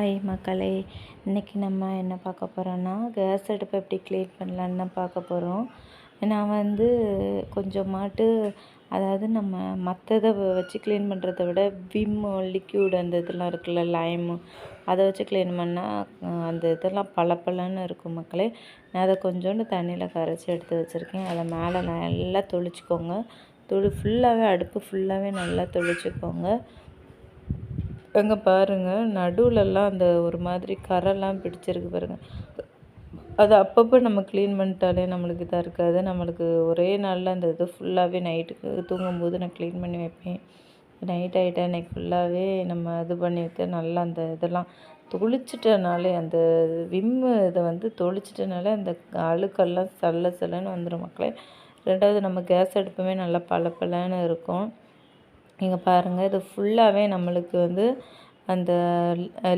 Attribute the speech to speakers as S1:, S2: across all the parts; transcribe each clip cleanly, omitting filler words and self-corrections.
S1: Hi மக்களே, இன்றைக்கி நம்ம என்ன பார்க்க போகிறோன்னா கேஸ் அடுப்பை எப்படி க்ளீன் பண்ணலான்னு தான் பார்க்க போகிறோம். நான் கொஞ்சமாட்டு அதாவது நம்ம மற்றதை வச்சு க்ளீன் பண்ணுறத விட விம்மு லிக்யூட் அந்த இதெல்லாம் இருக்குல்ல, லைமு அதை வச்சு க்ளீன் பண்ணால் அந்த இதெல்லாம் பளபளன்னு இருக்கும் மக்களே. நான் அதை கொஞ்சோண்டு தண்ணியில் கரைச்சி எடுத்து வச்சுருக்கேன். அதை மேலே நல்லா தொளிச்சிக்கோங்க. ஃபுல்லாகவே அடுப்பு ஃபுல்லாகவே நல்லா தொளிச்சிக்கோங்க. அங்கே பாருங்கள், நடுவுலலாம் அந்த ஒரு மாதிரி கரைலாம் பிடிச்சிருக்கு பாருங்கள். அது அப்பப்போ நம்ம க்ளீன் பண்ணிட்டாலே நம்மளுக்கு இதாக இருக்காது. நம்மளுக்கு ஒரே நாளில் அந்த இது ஃபுல்லாகவே நைட்டுக்கு தூங்கும்போது நான் க்ளீன் பண்ணி வைப்பேன். நைட் ஆகிட்டா அன்றைக்கி ஃபுல்லாகவே நம்ம இது பண்ணி வைக்க நல்லா அந்த இதெல்லாம் தொளிச்சிட்டனாலே, அந்த விம்மு இதை தொளிச்சிட்டனாலே அந்த அழுக்கெல்லாம் சல்லன்னு வந்துடும் மக்களே. ரெண்டாவது நம்ம கேஸ் அடுப்புமே நல்லா பளபளன்னு இருக்கும். இங்கே பாருங்கள், இது ஃபுல்லாகவே நம்மளுக்கு அந்த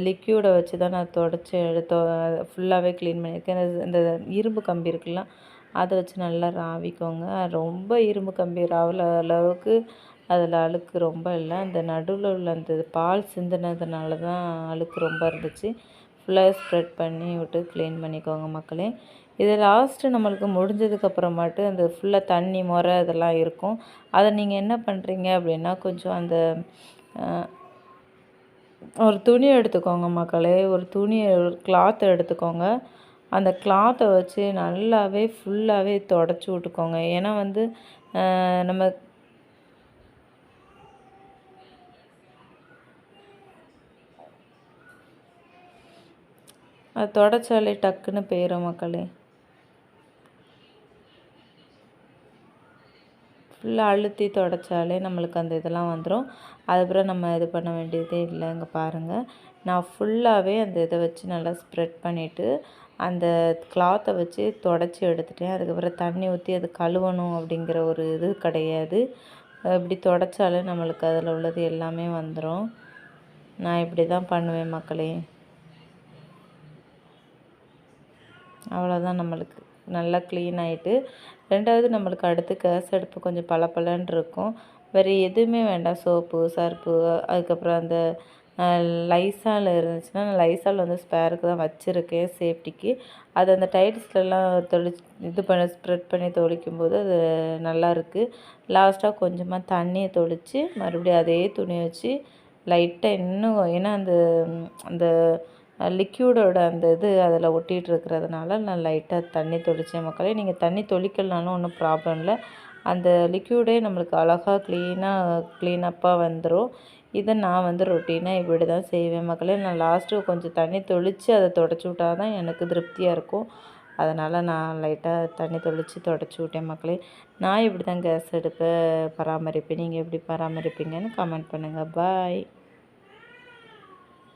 S1: லிக்யூடை வச்சு தான் நான் தொடச்சி ஃபுல்லாகவே க்ளீன் பண்ணியிருக்கேன். இந்த இரும்பு கம்பி இருக்குல்ல, அதை வச்சு நல்லா ராவிக்கோங்க. ரொம்ப இரும்பு கம்பி ராவுல அளவுக்கு அதில் அழுக்கு ரொம்ப இல்லை. அந்த நடுவில் உள்ள அந்த பால் சிந்தினதுனால தான் அழுக்கு ரொம்ப இருந்துச்சு. ஃபுல்லாக ஸ்ப்ரெட் பண்ணி விட்டு க்ளீன் பண்ணிக்கோங்க மக்களே. இது லாஸ்ட்டு நம்மளுக்கு முடிஞ்சதுக்கப்புறமாட்டு அந்த ஃபுல்லாக தண்ணி முறை இதெல்லாம் இருக்கும். அதை நீங்கள் என்ன பண்ணுறீங்க அப்படின்னா, கொஞ்சம் அந்த ஒரு துணி எடுத்துக்கோங்க மக்களே. ஒரு கிளாத்தை எடுத்துக்கோங்க. அந்த கிளாத்தை வச்சு நல்லாவே ஃபுல்லாகவே தொடச்சி விட்டுக்கோங்க. ஏன்னா நம்ம அது தொடச்சாலே டக்குன்னு போயிடும் மக்களே. ஃபுல்லாக அழுத்தி தொடச்சாலே நம்மளுக்கு அந்த இதெல்லாம் வந்துடும். அதுக்கப்புறம் நம்ம இது பண்ண வேண்டியதே இல்லை. இங்கே பாருங்கள், நான் ஃபுல்லாகவே அந்த இதை வச்சு நல்லா ஸ்ப்ரெட் பண்ணிவிட்டு அந்த கிளாத்தை வச்சு தொடச்சி எடுத்துட்டேன். அதுக்கப்புறம் தண்ணி ஊற்றி அது கழுவணும் அப்படிங்கிற ஒரு இது கிடையாது. இப்படி தொடச்சாலே நம்மளுக்கு அதில் உள்ளது எல்லாமே வந்துடும். நான் இப்படி தான் பண்ணுவேன் மக்களே. அவ்வளோதான், நம்மளுக்கு நல்லா க்ளீன் ஆகிட்டு. ரெண்டாவது நம்மளுக்கு அடுத்து கேஸ் அடுப்பு கொஞ்சம் பளபளன்னு இருக்கும். வேறு எதுவுமே வேண்டாம். சோப்பு, சர்ப்பு, அதுக்கப்புறம் அந்த லைசால் இருந்துச்சுன்னா, நான் லைசால் ஸ்பேருக்கு தான் வச்சுருக்கேன் சேஃப்டிக்கு. அது அந்த டைல்ஸ்லலாம் ஸ்ப்ரெட் பண்ணி தொளிக்கும்போது அது நல்லாயிருக்கு. லாஸ்ட்டாக கொஞ்சமாக தண்ணியை தொளித்து மறுபடியும் அதே துணியை வச்சு லைட்டாக இன்னும், ஏன்னா அந்த அந்த லிக்யூடோட அந்த இது அதில் ஒட்டிகிட்டு இருக்கிறதுனால நான் லைட்டாக தண்ணி தொளித்தேன் மக்களே. நீங்கள் தண்ணி தொளிக்கலனாலும் ஒன்றும் ப்ராப்ளம் இல்லை. அந்த லிக்யூடே நம்மளுக்கு அழகாக க்ளீனப்பாக வந்துடும். இதை நான் ரொட்டீனாக இப்படி தான் செய்வேன் மக்களே. நான் லாஸ்ட்டு கொஞ்சம் தண்ணி தொளித்து அதை தொடச்சி விட்டா தான் எனக்கு திருப்தியாக இருக்கும். அதனால் நான் லைட்டாக தண்ணி தொளித்து தொடச்சி விட்டேன் மக்களே. நான் இப்படி தான் கேஸ் அடுப்பை பராமரிப்பேன். நீங்கள் எப்படி பராமரிப்பீங்கன்னு கமெண்ட் பண்ணுங்கள். பாய்.